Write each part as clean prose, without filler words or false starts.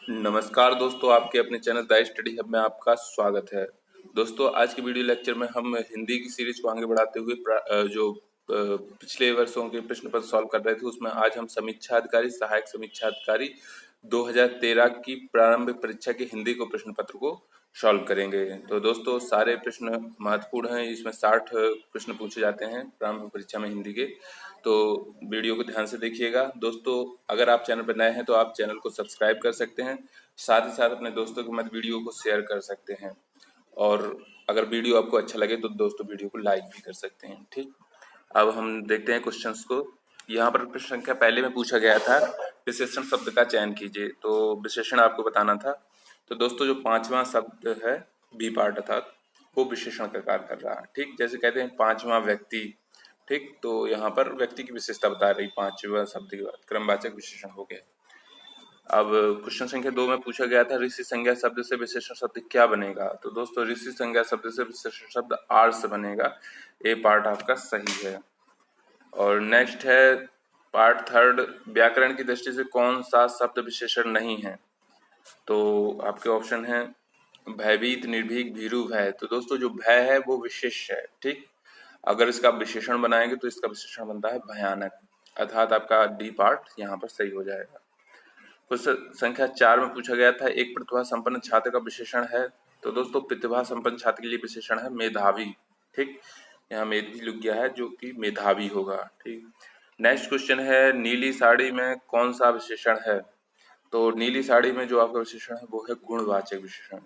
नमस्कार दोस्तों, आपके अपने चैनल द स्टडी हब में आपका स्वागत है। दोस्तों, आज के वीडियो लेक्चर में हम हिंदी की सीरीज को आगे बढ़ाते हुए पिछले वर्षों के प्रश्न पत्र सॉल्व कर रहे थे, उसमें आज हम समीक्षा अधिकारी, सहायक समीक्षा अधिकारी 2013 की प्रारंभिक परीक्षा के हिंदी को प्रश्न पत्र को सॉल्व करेंगे। तो दोस्तों, सारे प्रश्न महत्वपूर्ण हैं। इसमें 60 प्रश्न पूछे जाते हैं प्रारंभिक परीक्षा में हिंदी के। तो वीडियो को ध्यान से देखिएगा। दोस्तों, अगर आप चैनल पर नए हैं तो आप चैनल को सब्सक्राइब कर सकते हैं, साथ ही साथ अपने दोस्तों के मध्य वीडियो को शेयर कर सकते हैं, और अगर वीडियो आपको अच्छा लगे तो दोस्तों वीडियो को लाइक भी कर सकते हैं। ठीक, अब हम देखते हैं क्वेश्चंस को। यहाँ पर प्रश्न संख्या पहले में पूछा गया था, विशेषण शब्द का चयन कीजिए। तो विशेषण आपको बताना था। तो दोस्तों, जो पांचवा शब्द है बी पार्ट अर्थात, वो विशेषण का कार्य कर रहा है। ठीक, जैसे कहते हैं पांचवा व्यक्ति। ठीक, तो यहाँ पर व्यक्ति की विशेषता बता रही पांचवा शब्द के बाद क्रमवाचक विशेषण हो गया। अब क्वेश्चन संख्या 2 में पूछा गया था, ऋषि संज्ञा शब्द से विशेषण शब्द क्या बनेगा। तो दोस्तों, ऋषि संज्ञा शब्द से विशेषण शब्द आर्ष बनेगा। ए पार्ट आपका सही है। और नेक्स्ट है पार्ट थर्ड, व्याकरण की दृष्टि से कौन सा शब्द विशेषण नहीं है। तो आपके ऑप्शन है भयभीत, निर्भीक, भीरु, भय। तो दोस्तों, जो भय है वो विशेष है। ठीक, अगर इसका विशेषण बनाएंगे तो इसका विशेषण बनता है भयानक, अर्थात आपका डी पार्ट यहाँ पर सही हो जाएगा। क्वेश्चन संख्या 4 में पूछा गया था, एक प्रतिभा संपन्न छात्र का विशेषण है। तो दोस्तों, प्रतिभा संपन्न छात्र के लिए विशेषण है मेधावी। ठीक, यहाँ मेधावी लिख गया है जो कि मेधावी होगा। ठीक, नेक्स्ट क्वेश्चन है, नीली साड़ी में कौन सा विशेषण है। तो नीली साड़ी में जो आपका विशेषण है वो है गुणवाचक विशेषण,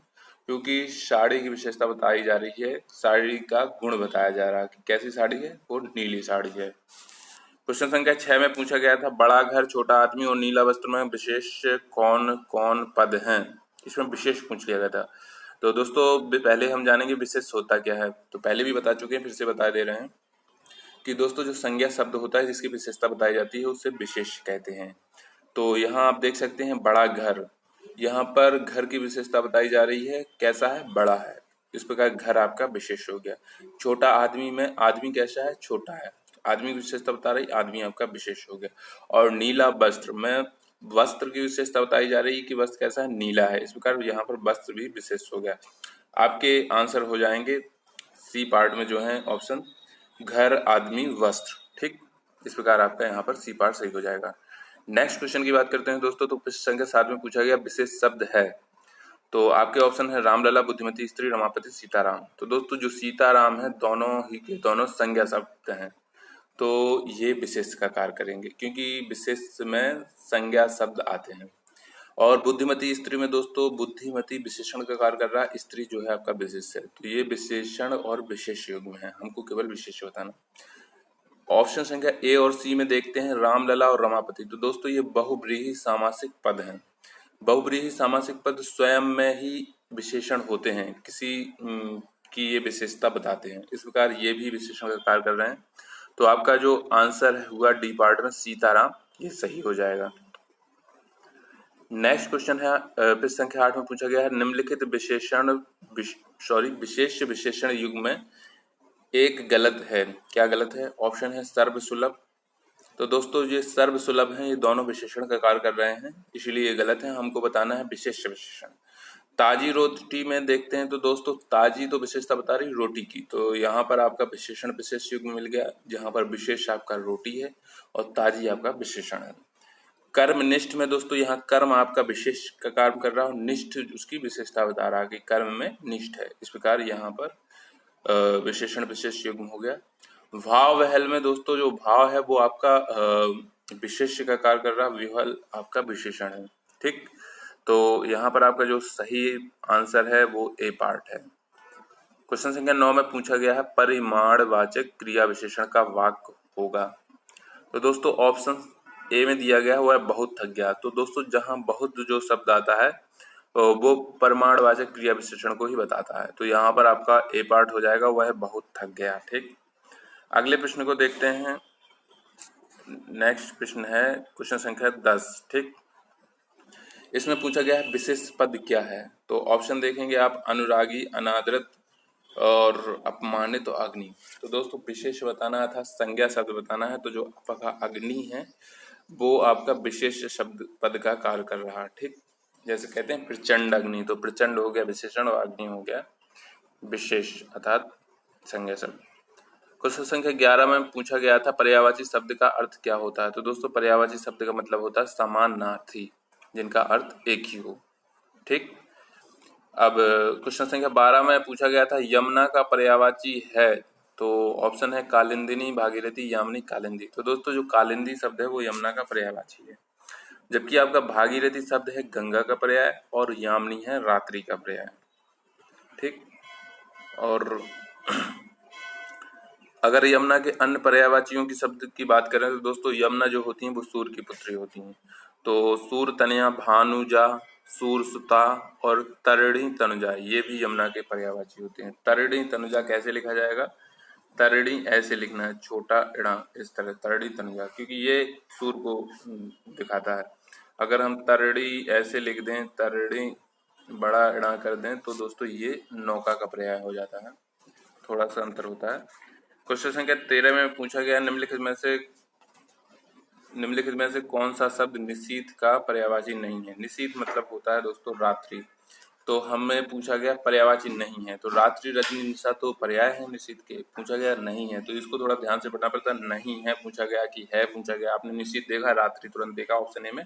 क्योंकि साड़ी की विशेषता बताई जा रही है, साड़ी का गुण बताया जा रहा है कि कैसी साड़ी है, वो नीली साड़ी है। क्वेश्चन संख्या 6 में पूछा गया था, बड़ा घर, छोटा आदमी और नीला वस्त्र में विशेष कौन कौन पद हैं। इसमें विशेष पूछ लिया गया था। तो दोस्तों, पहले हम जानेंगे विशेष होता क्या है। तो पहले भी बता चुके हैं, फिर से बता दे रहे हैं कि दोस्तों, जो संज्ञा शब्द होता है जिसकी विशेषता बताई जाती है उसे विशेष कहते हैं। तो यहाँ आप देख सकते हैं बड़ा घर, यहाँ पर घर की विशेषता बताई जा रही है, कैसा है, बड़ा है। इस प्रकार घर आपका विशेष हो गया। छोटा आदमी में आदमी कैसा है, छोटा है, आदमी की विशेषता बता रही, आदमी आपका विशेष हो गया। और नीला वस्त्र में वस्त्र की विशेषता बताई जा रही है कि वस्त्र कैसा है, नीला है। इस प्रकार यहाँ पर वस्त्र भी विशेष हो गया। आपके आंसर हो जाएंगे सी पार्ट में जो है ऑप्शन, घर, आदमी, वस्त्र। ठीक, इस प्रकार आपका यहाँ पर सी पार्ट सही हो जाएगा। नेक्स्ट क्वेश्चन की बात करते हैं दोस्तों। तो प्रश्न संख्या 7 में पूछा गया, विशेष शब्द है। तो आपके ऑप्शन है रामलला, बुद्धिमती स्त्री, रमापति, सीताराम। तो दोस्तों, जो सीताराम है दोनों ही के दोनों संज्ञा शब्द हैं, तो ये विशेष का कार्य करेंगे क्योंकि विशेष में संज्ञा शब्द आते हैं। और बुद्धिमती स्त्री में दोस्तों, बुद्धिमती विशेषण का कार्य कर रहा है, स्त्री जो है आपका विशेष है। तो ये विशेषण और विशेष युग्म है, हमको केवल विशेष बताना। ऑप्शन संख्या ए और सी में देखते हैं, रामलला और रमापति। तो दोस्तों, ये बहुब्रीहि सामासिक पद हैं। बहुब्रीहि सामासिक पद स्वयं में ही विशेषण होते हैं, किसी की ये विशेषता बताते हैं। इस प्रकार ये भी विशेषण का कार्य कर रहे हैं। तो आपका जो आंसर हुआ डी पार्ट में सीताराम, ये सही हो जाएगा। नेक्स्ट क्वेश्चन है प्रश्न संख्या 8 में पूछा गया है, निम्नलिखित विशेष विशेषण युग्म में एक गलत है। क्या गलत है? ऑप्शन है सर्वसुलभ। तो दोस्तों, ये सर्वसुलभ हैं, ये दोनों विशेषण का कार्य कर रहे हैं, इसलिए ये गलत है। हमको बताना है विशेष विशेषण। ताजी रोटी में देखते हैं, तो दोस्तों ताजी तो विशेषता बता रही रोटी की, तो यहाँ पर आपका विशेषण विशेष युग्म मिल गया, जहाँ पर विशेष आपका रोटी है और ताजी आपका विशेषण है। कर्मनिष्ठ में दोस्तों, यहाँ कर्म आपका विशेष का कार्य कर रहा है, निष्ठ उसकी विशेषता बता रहा है कि कर्म में निष्ठ है। इस प्रकार यहाँ पर विशेषण विशेष युग्म हो गया। भाव वहल में दोस्तों, जो भाव है वो आपका विशेष का कार्य कर रहा है, विहल आपका विशेषण है। ठीक, तो यहाँ पर आपका जो सही आंसर है वो ए पार्ट है। क्वेश्चन संख्या 9 में पूछा गया है, परिमाणवाचक क्रिया विशेषण का वाक्य होगा। तो दोस्तों, ऑप्शन ए में दिया गया हुआ है बहुत थक गया। तो दोस्तों, जहां बहुत जो शब्द आता है वो परिमाणवाचक क्रिया विशेषण को ही बताता है। तो यहाँ पर आपका ए पार्ट हो जाएगा, वह है बहुत थक गया। ठीक, अगले प्रश्न को देखते हैं। नेक्स्ट प्रश्न है क्वेश्चन संख्या 10। ठीक, इसमें पूछा गया है विशेष पद क्या है। तो ऑप्शन देखेंगे आप, अनुरागी, अनादृत और अपमानित तो अग्नि। तो दोस्तों, विशेष बताना था, संज्ञा शब्द बताना है, तो जो आपका अग्नि है वो आपका विशेष शब्द पद का कार्य कर रहा है। ठीक, जैसे कहते हैं प्रचंड अग्नि, तो प्रचंड हो गया विशेषण और अग्नि हो गया विशेष अर्थात संज्ञा शब्द। क्वेश्चन संख्या 11 में पूछा गया था पर्यायवाची शब्द का अर्थ क्या होता है। तो दोस्तों पर्यायवाची शब्द का मतलब होता है समानार्थी जिनका अर्थ एक ही हो। ठीक, अब क्वेश्चन संख्या 12 में पूछा गया था यमुना का पर्यायवाची है। तो ऑप्शन है कालिंदिनी, भागीरथी, यामिनी, कालिंदी। तो दोस्तों जो कालिंदी शब्द है वो यमुना का पर्यायवाची है, जबकि आपका भागीरथी शब्द है गंगा का पर्याय और यामिनी है रात्रि का पर्याय। ठीक, और अगर यमुना के अन्य पर्यायवाचियों की शब्द की बात करें तो दोस्तों यमुना जो होती हैं वो सूर्य की पुत्री होती हैं। तो सूरतनया, भानुजा, सूरसुता और तरिणी तनुजा ये भी यमुना के पर्यायवाची होते हैं। तरिणी तनुजा कैसे लिखा जाएगा? तरिणी ऐसे लिखना है, छोटा इड़ा इस तरह, तरिणी तनुजा, क्योंकि ये सूर्य को दिखाता है। अगर हम तरिणी ऐसे लिख दें, तरिणी बड़ा इड़ा कर दें तो दोस्तों ये नौका का पर्याय हो जाता है, थोड़ा सा अंतर होता है। क्वेश्चन संख्या 13 में पूछा गया निम्नलिखित में से कौन सा शब्द निशीथ का पर्यायवाची नहीं है। निशीथ मतलब होता है दोस्तों रात्रि, तो हमें पूछा गया पर्यायवाची नहीं है। तो रात्रि, रजनी, निशा तो पर्याय है निशीथ के, पूछा गया नहीं है, तो इसको थोड़ा ध्यान से पढ़ना पड़ता है। नहीं है पूछा गया कि है पूछा गया। आपने निशीथ देखा, रात्रि तुरंत देखा ऑप्शन ए में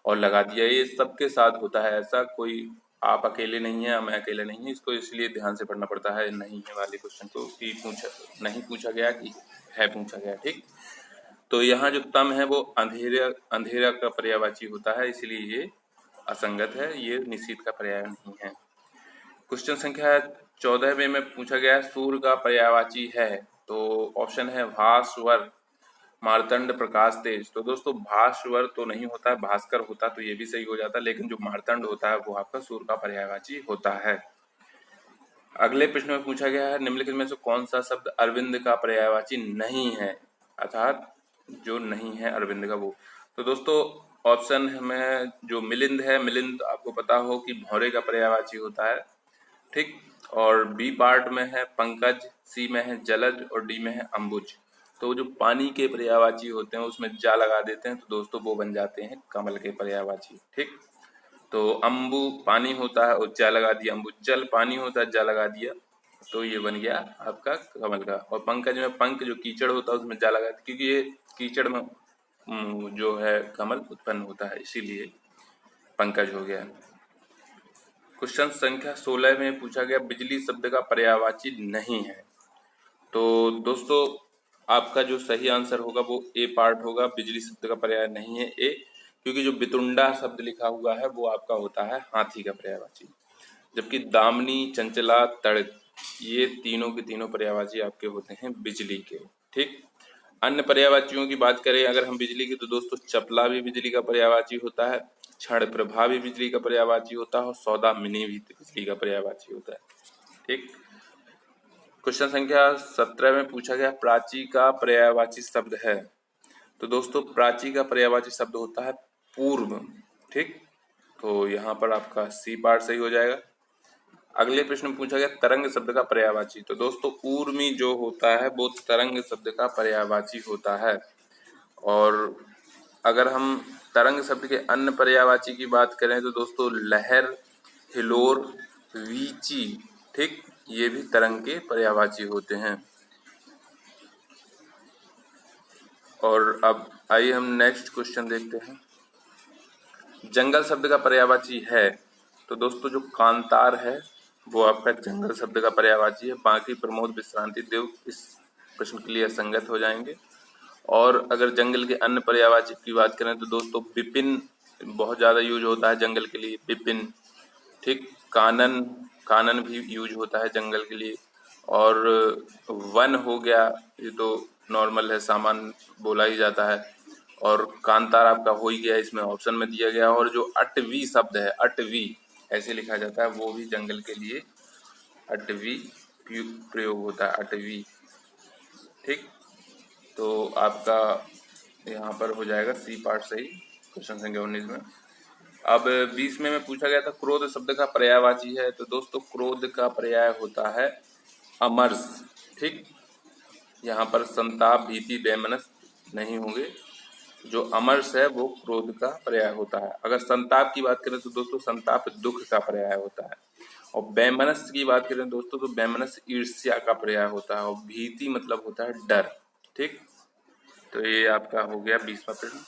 और लगा दिया। ये सबके साथ होता है ऐसा, कोई आप अकेले नहीं है, मैं अकेले नहीं है, इसको इसलिए ध्यान से पढ़ना पड़ता है नहीं है वाले क्वेश्चन को कि नहीं पूछा गया कि है पूछा गया। ठीक, तो यहाँ जो तम है वो अंधेरा का पर्यायवाची होता है, इसलिए ये असंगत है, ये निशीथ का पर्याय नहीं है। क्वेश्चन संख्या 14 में पूछा गया सूर्य का पर्यायवाची है। तो ऑप्शन है भास्वर, मार्तंड, प्रकाश तेज। तो दोस्तों भास्वर तो नहीं होता है, भास्कर होता तो ये भी सही हो जाता, लेकिन जो मार्तंड होता है वो आपका सूर्य का पर्यायवाची होता है। अगले प्रश्न में पूछा गया है निम्नलिखित में से कौन सा शब्द अरविंद का पर्यायवाची नहीं है, अर्थात जो नहीं है अरविंद का वो। तो दोस्तों ऑप्शन में जो मिलिंद है, मिलिंद आपको पता हो कि भौरे का पर्यायवाची होता है। ठीक, और बी पार्ट में है पंकज, सी में है जलज और डी में है अंबुज। तो जो पानी के पर्यायवाची होते हैं उसमें जा लगा देते हैं तो दोस्तों वो बन जाते हैं कमल के पर्यायवाची। ठीक, तो अम्बु पानी होता है और जा लगा दिया, अम्बु जल पानी होता है जा लगा दिया, तो ये बन गया आपका कमल का। और पंकज में पंक जो कीचड़ होता है उसमें जा लगा दिया, क्योंकि ये कीचड़ में जो है कमल उत्पन्न होता है, इसीलिए पंकज हो गया। क्वेश्चन संख्या 16 में पूछा गया बिजली शब्द का पर्यायवाची नहीं है। तो दोस्तों आपका जो सही आंसर होगा वो ए पार्ट होगा, बिजली शब्द का पर्याय नहीं है ए, क्योंकि जो बितुंडा शब्द लिखा हुआ है वो आपका होता है हाथी का पर्यायवाची, जबकि दामनी, चंचला, तड़क ये तीनों के तीनों पर्यायवाची आपके होते हैं बिजली के। ठीक, अन्य पर्यायवाचियों की बात करें अगर हम बिजली की, तो दोस्तों चपला भी बिजली का पर्यायवाची होता है, क्षण प्रभा भी बिजली का पर्यायवाची होता है और सौदामिनी भी बिजली का पर्यायवाची होता है। ठीक, क्वेश्चन संख्या 17 में पूछा गया प्राची का पर्यायवाची शब्द है। तो दोस्तों प्राची का पर्यायवाची शब्द होता है पूर्व। ठीक, तो यहाँ पर आपका सी पार्ट सही हो जाएगा। अगले प्रश्न में पूछा गया तरंग शब्द का पर्यायवाची। तो दोस्तों ऊर्मी जो होता है वो तरंग शब्द का पर्यायवाची होता है। और अगर हम तरंग शब्द के अन्य पर्यायवाची की बात करें तो दोस्तों लहर, हिलोर, वीची, ठीक, ये भी तरंग के पर्यायवाची होते हैं। और अब आइए हम नेक्स्ट क्वेश्चन देखते हैं। जंगल शब्द का पर्यायवाची है। तो दोस्तों जो कांतार है वो आपका जंगल शब्द का पर्यायवाची है, बाकी प्रमोद, विश्रांति, देव इस प्रश्न के लिए असंगत हो जाएंगे। और अगर जंगल के अन्य पर्यायवाची की बात करें तो दोस्तों विपिन बहुत ज्यादा यूज होता है जंगल के लिए, विपिन। ठीक, कानन, कानन भी यूज होता है जंगल के लिए। और वन हो गया, ये तो नॉर्मल है, सामान बोला ही जाता है। और कांतार आपका हो ही गया, इसमें ऑप्शन में दिया गया। और जो अटवी शब्द है, अटवी ऐसे लिखा जाता है, वो भी जंगल के लिए अटवी प्रयोग होता है, अटवी। ठीक, तो आपका यहाँ पर हो जाएगा सी पार्ट सही क्वेश्चन संख्या 19 में। अब 20 में पूछा गया था क्रोध शब्द का पर्यायवाची है। तो दोस्तों क्रोध का पर्याय होता है अमर्ष। ठीक, यहाँ पर संताप, भीति, वैमनस्य नहीं होंगे। जो अमर्ष है वो क्रोध का पर्याय होता है। अगर संताप की बात करें तो दोस्तों संताप दुख का पर्याय होता है। और वैमनस्य की बात करें दोस्तों तो वैमनस्य ईर्ष्या का पर्याय होता है। और भीति मतलब होता है डर। ठीक, तो ये आपका हो गया 20वां प्रश्न।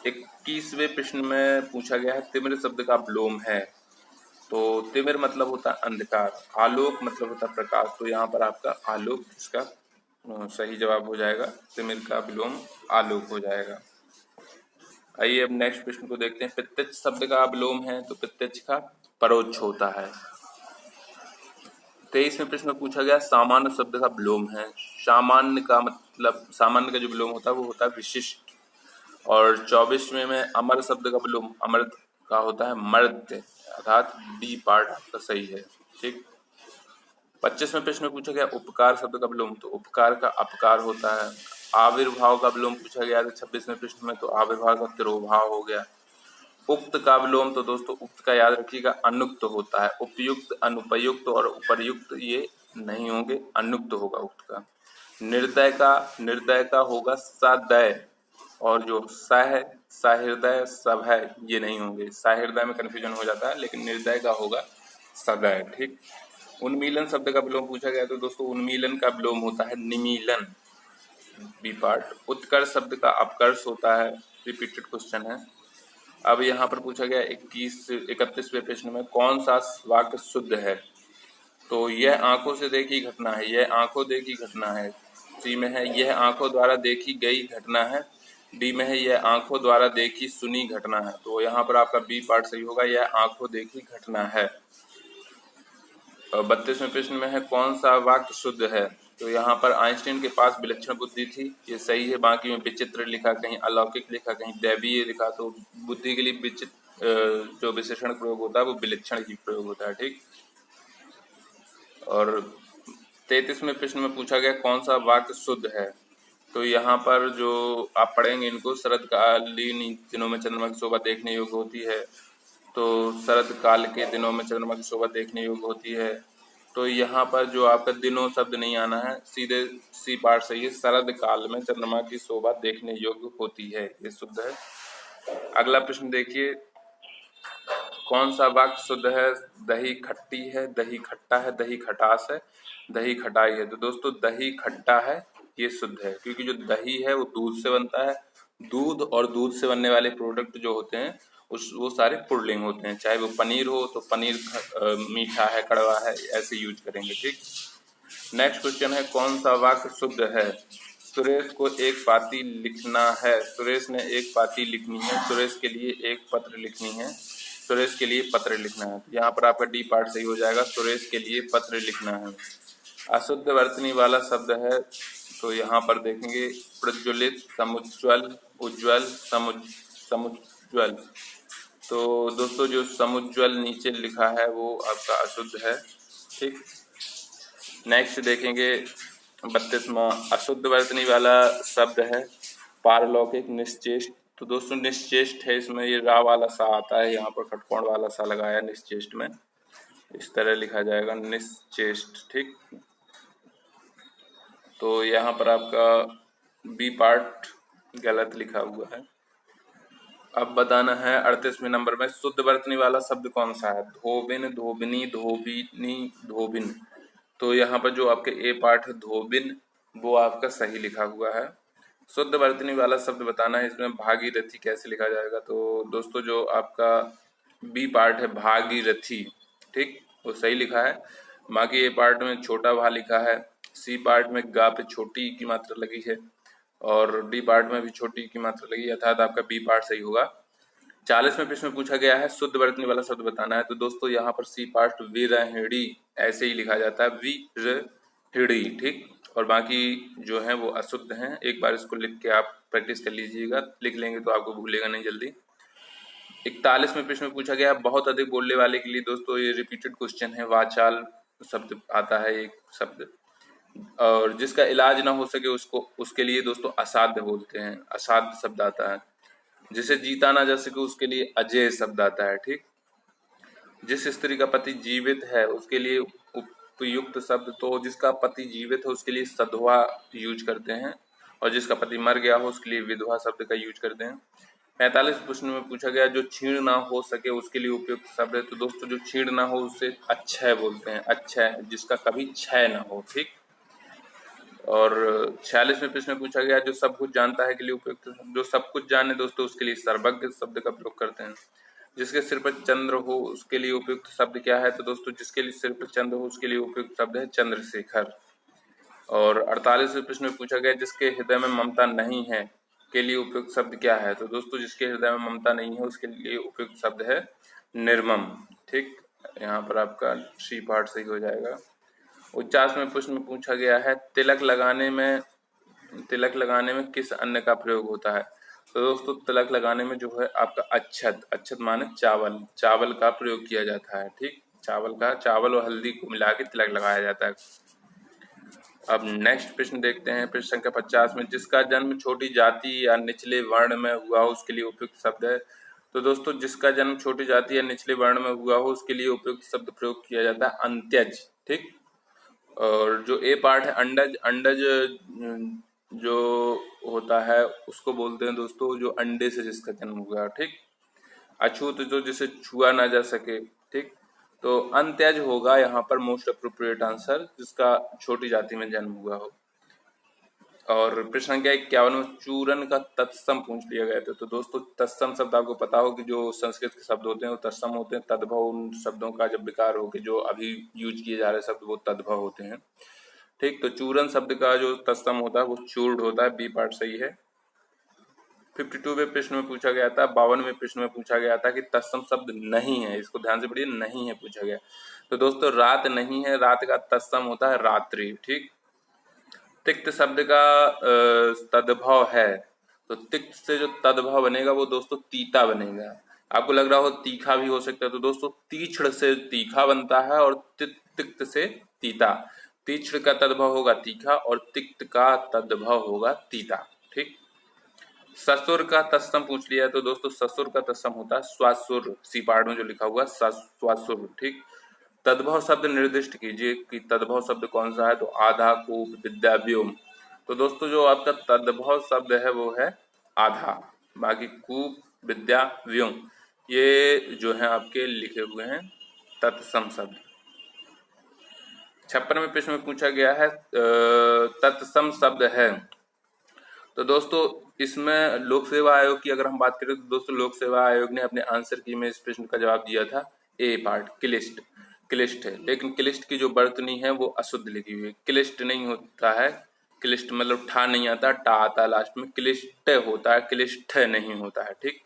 21वें प्रश्न में पूछा गया है तिमिर शब्द का विलोम है। तो तिमिर मतलब होता है अंधकार, आलोक मतलब होता है प्रकाश। तो यहाँ पर आपका आलोक इसका सही जवाब हो जाएगा। तिमिर का विलोम आलोक हो जाएगा। आइए अब नेक्स्ट प्रश्न को देखते हैं। प्रत्यक्ष शब्द का विलोम है तो प्रत्यक्ष का परोक्ष होता है। 23वें प्रश्न में पूछा गया सामान्य शब्द का विलोम है। सामान्य का मतलब, सामान्य का जो विलोम होता है वो होता है विशिष्ट। और 24वें में अमर शब्द का विलोम अमृत का होता है मर्त्य, अर्थात डी पार्ट आपका सही है। ठीक, 25वें प्रश्न में पूछा गया उपकार शब्द का विलोम, तो उपकार का अपकार होता है। आविर्भाव का विलोम पूछा गया था 26वें प्रश्न में, तो आविर्भाव का तिरोभाव हो गया। उक्त का विलोम तो दोस्तों उक्त का याद रखिएगा अनुक्त होता है। उपयुक्त, अनुपयुक्त और उपर्युक्त ये नहीं होंगे, अनुक्त होगा उक्त का। निर्दय का होगा सदय, और जो स है सहृदय सब है ये नहीं होंगे। सहृदय में कन्फ्यूजन हो जाता है, लेकिन निर्दय का होगा सदय। ठीक, उन्मीलन शब्द का विलोम पूछा गया तो दोस्तों उन्मीलन का विलोम होता है निमीलन, बी पार्ट। उत्कर्ष शब्द का अपकर्ष होता है, रिपीटेड क्वेश्चन है। अब यहाँ पर पूछा गया 31वें प्रश्न में कौन सा वाक्य शुद्ध है। तो यह आंखों से देखी घटना है, यह आंखों देखी घटना है। सी में है यह आंखों द्वारा देखी गई घटना है। डी में है यह आंखों द्वारा देखी सुनी घटना है। तो यहाँ पर आपका बी पार्ट सही होगा, यह आंखों देखी घटना है। 32वें प्रश्न में है कौन सा वाक्य शुद्ध है। तो यहाँ पर आइंस्टीन के पास विलक्षण बुद्धि थी, ये सही है। बाकी में विचित्र लिखा, कहीं अलौकिक लिखा, कहीं दैवीय लिखा। तो बुद्धि के लिए विचित्र जो विशेषण प्रयोग होता है वो विलक्षण ही प्रयोग होता है। ठीक, और 33वें प्रश्न में पूछा गया कौन सा वाक्य शुद्ध है। तो यहाँ पर जो आप पढ़ेंगे इनको, शरदकालीन दिनों में चंद्रमा की शोभा देखने योग्य होती है। तो शरद काल के दिनों में चंद्रमा की शोभा देखने योग्य होती है। तो यहाँ पर जो आपका दिनों शब्द नहीं आना है, सीधे सी पार्ट सही है, शरद काल में चंद्रमा की शोभा देखने योग्य होती है, ये शुद्ध है। अगला प्रश्न देखिए, कौन सा वाक्य शुद्ध है। दही खट्टी है, दही खट्टा है, दही खटास है, दही खटाई है। तो दोस्तों दही खट्टा है ये शुद्ध है, क्योंकि जो दही है वो दूध से बनता है। दूध और दूध से बनने वाले प्रोडक्ट जो होते हैं वो सारे पुल्लिंग होते हैं। चाहे वो पनीर हो तो पनीर मीठा है, कड़वा है, ऐसे यूज करेंगे। ठीक, नेक्स्ट क्वेश्चन है कौन सा वाक्य शुद्ध है। सुरेश को एक पाती लिखना है, सुरेश ने एक पाती लिखनी है, सुरेश के लिए एक पत्र लिखनी है, सुरेश के लिए पत्र लिखना है। यहाँ पर आपका डी पार्ट सही हो जाएगा, सुरेश के लिए पत्र लिखना है। अशुद्ध वर्तनी वाला शब्द है, तो यहाँ पर देखेंगे प्रज्वलित, समुज्ज्वल, उज्ज्वल, समुज्ज्वल। तो दोस्तों जो समुज्ज्वल नीचे लिखा है वो आपका अशुद्ध है। ठीक, नेक्स्ट देखेंगे 32वां अशुद्ध वर्तनी वाला शब्द है पारलौकिक निश्चेष्ट। तो दोस्तों निश्चेष्ट है, इसमें ये रा वाला सा आता है, यहाँ पर खटकोण वाला सा लगाया निश्चेष्ट में, इस तरह लिखा जाएगा निश्चेष्ट। ठीक, तो यहाँ पर आपका बी पार्ट गलत लिखा हुआ है। अब बताना है 38वें नंबर में शुद्ध वर्तनी वाला शब्द कौन सा है। धोबिन, धोबिनी, धोबिनी, धोबिन। तो यहाँ पर जो आपके ए पार्ट है धोबिन, वो आपका सही लिखा हुआ है। शुद्ध वर्तनी वाला शब्द बताना है, इसमें भागीरथी कैसे लिखा जाएगा। तो दोस्तों जो आपका बी पार्ट है भागीरथी, ठीक, वो सही लिखा है। बाकी ए पार्ट में छोटा भा लिखा है, सी पार्ट में गा पे छोटी की मात्रा लगी है, और डी पार्ट में भी छोटी की मात्रा लगी, अर्थात आपका बी पार्ट सही होगा। 40वें प्रश्न में पूछा गया है शुद्ध वर्तनी वाला शब्द बताना है। तो दोस्तों यहाँ पर सी पार्ट विरहिणी ऐसे ही लिखा जाता है, विरहिणी। ठीक, और बाकी जो है वो अशुद्ध हैं। एक बार इसको लिख के आप प्रैक्टिस कर लीजिएगा, लिख लेंगे तो आपको भूलेगा नहीं जल्दी। 41वें प्रश्न में पूछा गया बहुत अधिक बोलने वाले के लिए, दोस्तों ये रिपीटेड क्वेश्चन है, वाचाल शब्द आता है एक शब्द, और जिसका इलाज ना हो सके उसको, उसके लिए दोस्तों असाध्य बोलते हैं, असाध्य शब्द आता है। जिसे जीता ना जा सके उसके लिए अजेय शब्द आता है। ठीक, जिस स्त्री का पति जीवित है उसके लिए उपयुक्त शब्द, तो जिसका पति जीवित है उसके लिए सधवा यूज करते हैं, और जिसका पति मर गया हो उसके लिए विधवा शब्द का यूज करते हैं। 45 प्रश्न में पूछा गया जो क्षीण ना हो सके उसके लिए उपयुक्त शब्द है। तो दोस्तों जो क्षीण ना हो उसे अक्षय बोलते हैं, अक्षय जिसका कभी क्षय ना हो, ठीक। और 46वें प्रश्न में पूछा गया जो सब कुछ जानता है के लिए उपयुक्त, जो सब कुछ जाने दोस्तों उसके लिए सर्वज्ञ शब्द का प्रयोग करते हैं। जिसके सिर पर चंद्र हो उसके लिए उपयुक्त शब्द क्या है? तो दोस्तों जिसके लिए सिर पर चंद्र हो उसके लिए उपयुक्त शब्द है चंद्रशेखर। और 48वें प्रश्न में पूछा गया जिसके हृदय में ममता नहीं है के लिए उपयुक्त शब्द क्या है? तो दोस्तों जिसके हृदय में ममता नहीं है उसके लिए उपयुक्त शब्द है निर्मम, ठीक। यहाँ पर आपका सी पार्ट सही हो जाएगा। 49वें प्रश्न में पूछा गया है तिलक लगाने में किस अन्न का प्रयोग होता है? तो दोस्तों तिलक लगाने में जो है आपका अक्षत माने चावल का प्रयोग किया जाता है, ठीक। चावल और हल्दी को मिला के तिलक लगाया जाता है। अब नेक्स्ट प्रश्न देखते हैं, प्रश्न संख्या 50 में जिसका जन्म छोटी जाति या निचले वर्ण में हुआ हो उसके लिए उपयुक्त शब्द है। तो दोस्तों जिसका जन्म छोटी जाति या निचले वर्ण में हुआ हो उसके लिए उपयुक्त शब्द प्रयोग किया जाता है अंत्यज, ठीक। और जो ए पार्ट है अंडज जो होता है उसको बोलते हैं दोस्तों जो अंडे से जिसका जन्म हुआ, ठीक। अछूत जो जिसे छुआ ना जा सके, ठीक। तो अंत्यज होगा यहाँ पर मोस्ट अप्रोप्रिएट आंसर जिसका छोटी जाति में जन्म हुआ हो। और प्रश्न संख्या 51 में चूरन का तत्सम पूछ लिया गया था। तो दोस्तों तत्सम शब्द आपको पता हो कि जो संस्कृत के शब्द होते हैं वो तत्सम होते हैं। तद्भव उन शब्दों का जब विकार हो कि जो अभी यूज किए जा रहे शब्द वो तद्भव होते हैं, ठीक। तो चूरन शब्द का जो तत्सम होता है वो चूर्ड होता है, बी पार्ट सही है। 52वें प्रश्न में पूछा गया था, 52वें प्रश्न में पूछा गया था कि तत्सम शब्द नहीं है, इसको ध्यान से पढ़िए, नहीं है पूछा गया। तो दोस्तों रात नहीं है, रात का तत्सम होता है रात्रि, ठीक। तिक्त शब्द का तद्भव है, तो तिक्त से जो तद्भव बनेगा वो दोस्तों तीता बनेगा। आपको लग रहा हो तीखा भी हो सकता है, तो दोस्तों तीक्ष्ण से तीखा बनता है और तिक्त से तीता। तीक्ष्ण का तद्भव होगा तीखा और तिक्त का तद्भव होगा तीता, ठीक। ससुर का तत्सम पूछ लिया तो दोस्तों ससुर का तत्सम होता है स्वासुर, सी पार्ट में जो लिखा हुआ स्वासुर, ठीक। तद्भव शब्द निर्दिष्ट कीजिए कि तद्भव शब्द कौन सा है। तो आधा, कूप, विद्या, व्योम। तो दोस्तों जो आपका तद्भव शब्द है वो है आधा, बाकी कूप, विद्या, व्योम ये जो है आपके लिखे हुए हैं तत्सम शब्द। 56वें प्रश्न में पूछा गया है तत्सम शब्द है। तो दोस्तों इसमें लोक सेवा आयोग की अगर हम बात करें तो दोस्तों लोक सेवा आयोग ने अपने आंसर की में इस प्रश्न का जवाब दिया था ए पार्ट क्लिष्ट है, लेकिन क्लिष्ट की जो वर्तनी है वो अशुद्ध लिखी हुई है। क्लिष्ट नहीं होता है, क्लिष्ट मतलब ठा नहीं आता, टा आता लास्ट में, क्लिष्ट होता है, क्लिष्ट नहीं होता है, ठीक।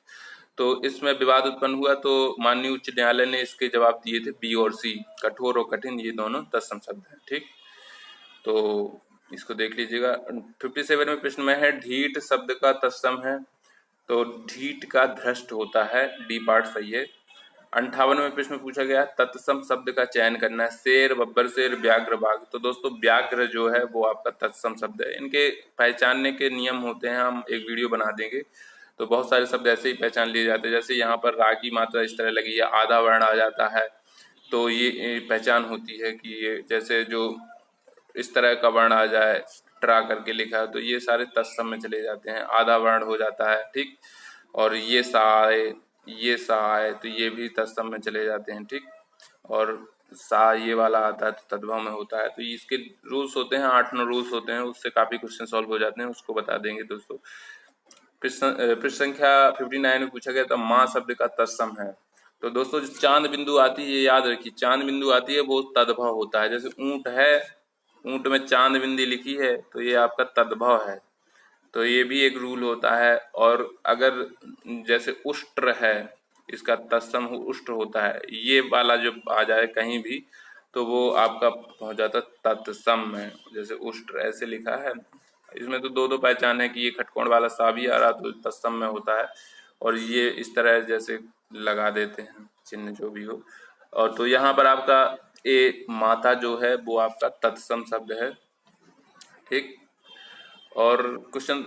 तो इसमें विवाद उत्पन्न हुआ तो माननीय उच्च न्यायालय ने इसके जवाब दिए थे बी और सी, कठोर और कठिन ये दोनों तत्सम शब्द है, ठीक। तो इसको देख लीजिएगा। 57वें प्रश्न में है ढीठ शब्द का तत्सम है। तो ढीठ का धृष्ट होता है, डी पार्ट सही है। 58वें प्रश्न में पूछा गया तत्सम शब्द का चयन करना है। शेर, बब्बर शेर, व्याघ्र बाघ। तो दोस्तों व्याघ्र जो है वो आपका तत्सम शब्द है। इनके पहचानने के नियम होते हैं, हम एक वीडियो बना देंगे। तो बहुत सारे शब्द ऐसे ही पहचान लिए जाते हैं, जैसे यहाँ पर रा की मात्रा इस तरह लगी है, आधा वर्ण आ जाता है, तो ये पहचान होती है कि ये जैसे जो इस तरह का वर्ण आ जाए, ट्रा करके लिखा है, तो ये सारे तत्सम में चले जाते हैं। आधा वर्ण हो जाता है, ठीक। और ये सा आए तो ये भी तत्सम में चले जाते हैं, ठीक। और सा ये वाला आता है तो तद्भव में होता है। तो इसके रूल्स होते हैं, 8-9 रूल्स होते हैं, उससे काफी क्वेश्चन सॉल्व हो जाते हैं, उसको बता देंगे दोस्तों। प्रश्न संख्या 59 में पूछा गया था माँ शब्द का तत्सम है। तो दोस्तों जो चांद बिंदु आती है, ये याद रखिए, चांद बिंदु आती है वो तद्भव होता है। जैसे ऊंट है, ऊंट में चांद बिंदी लिखी है तो ये आपका तद्भव है, तो ये भी एक रूल होता है। और अगर जैसे उष्ट्र है, इसका तत्सम उष्ट्र होता है, ये वाला जो आ जाए कहीं भी तो वो आपका हो जाता तत्सम में। जैसे उष्ट्र ऐसे लिखा है, इसमें तो दो पहचान है कि ये खटकोण वाला सा भी आ रहा तो तत्सम में होता है, और ये इस तरह जैसे लगा देते हैं चिन्ह जो भी हो। और तो यहाँ पर आपका ए माता जो है वो आपका तत्सम शब्द है, ठीक। और क्वेश्चन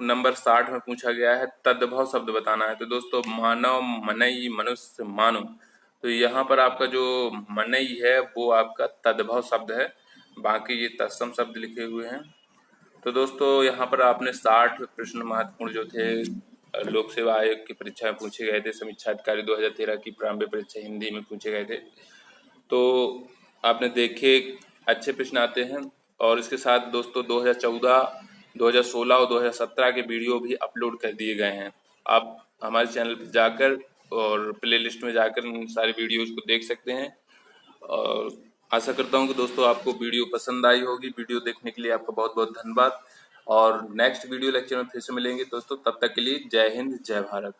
नंबर 60 में पूछा गया है तद्भव शब्द बताना है। तो दोस्तों मानव, मनई, मनुष्य, मानव। तो यहाँ पर आपका जो मनई है वो आपका तद्भव शब्द है, बाकी ये तत्सम शब्द लिखे हुए हैं। तो दोस्तों यहाँ पर आपने 60 प्रश्न महत्वपूर्ण जो थे लोक सेवा आयोग की परीक्षा में पूछे गए थे, समीक्षा अधिकारी 2013 की प्रारंभिक परीक्षा हिंदी में पूछे गए थे। तो आपने देखे, अच्छे प्रश्न आते हैं। और इसके साथ दोस्तों 2014, 2016 और 2017 के वीडियो भी अपलोड कर दिए गए हैं। आप हमारे चैनल पर जाकर और प्ले लिस्ट में जाकर इन सारे वीडियोज को देख सकते हैं। और आशा करता हूँ कि दोस्तों आपको वीडियो पसंद आई होगी। वीडियो देखने के लिए आपका बहुत बहुत धन्यवाद। और नेक्स्ट वीडियो लेक्चर में फिर से मिलेंगे दोस्तों। तब तक के लिए जय हिंद, जय भारत।